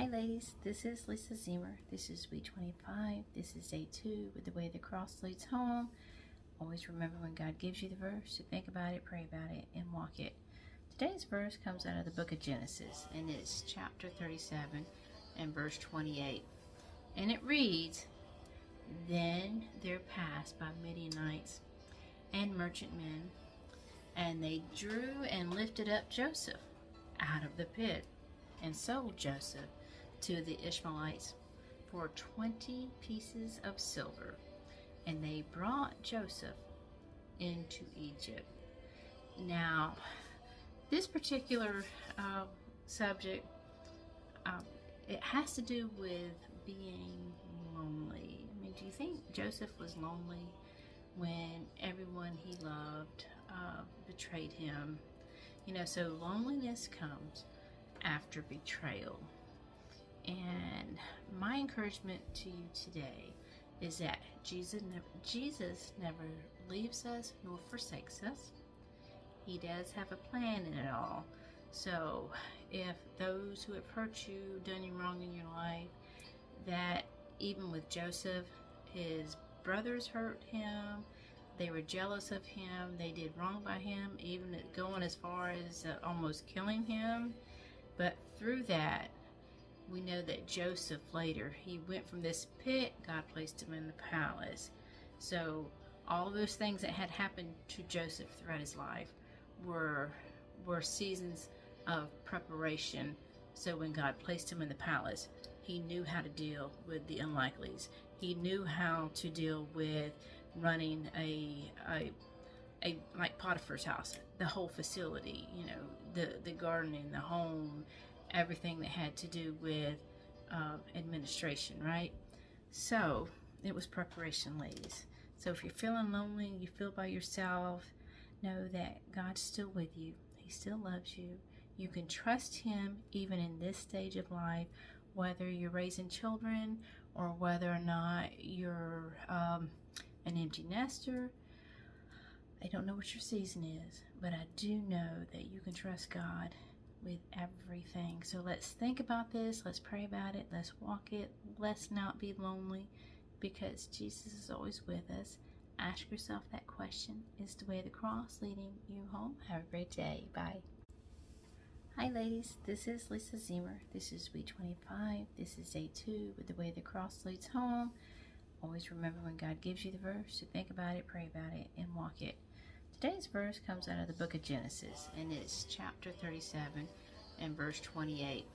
Hi ladies, this is Lisa Zemer. This is week 25. This is day 2 with the way the cross leads home. Always remember, when God gives you the verse, to think about it, pray about it, and walk it. Today's verse comes out of the book of Genesis, and it's chapter 37 and verse 28. And it reads, "Then there passed by Midianites and merchantmen, and they drew and lifted up Joseph out of the pit, and sold Joseph to the Ishmaelites for 20 pieces of silver. And they brought Joseph into Egypt." Now, this particular subject, it has to do with being lonely. I mean, do you think Joseph was lonely when everyone he loved betrayed him? You know, so loneliness comes after betrayal. And my encouragement to you today is that Jesus never leaves us nor forsakes us. He does have a plan in it all. So if those who have hurt you, done you wrong in your life, that even with Joseph, his brothers hurt him, they were jealous of him, they did wrong by him, even going as far as almost killing him. But through that, we know that Joseph later, he went from this pit, God placed him in the palace. So all those things that had happened to Joseph throughout his life were seasons of preparation. So when God placed him in the palace, he knew how to deal with the unlikelies. He knew how to deal with running a like Potiphar's house, the whole facility, you know, the gardening, the home, everything that had to do with administration, right? So it was preparation, ladies. So if you're feeling lonely, you feel by yourself, know that God's still with you. He still loves you. You can trust him even in this stage of life, whether you're raising children or whether or not you're an empty nester. I don't know what your season is, but I do know that you can trust God with everything. So let's think about this. Let's pray about it. Let's walk it. Let's not be lonely, because Jesus is always with us. Ask yourself that question. Is the way of the cross leading you home? Have a great day. Bye. Hi ladies, this is Lisa Zemer. This is week 25. This is day 2 with the way the cross leads home. Always remember, when God gives you the verse, to think about it, pray about it, and walk it. Today's verse comes out of the book of Genesis, and it's chapter 37 and verse 28.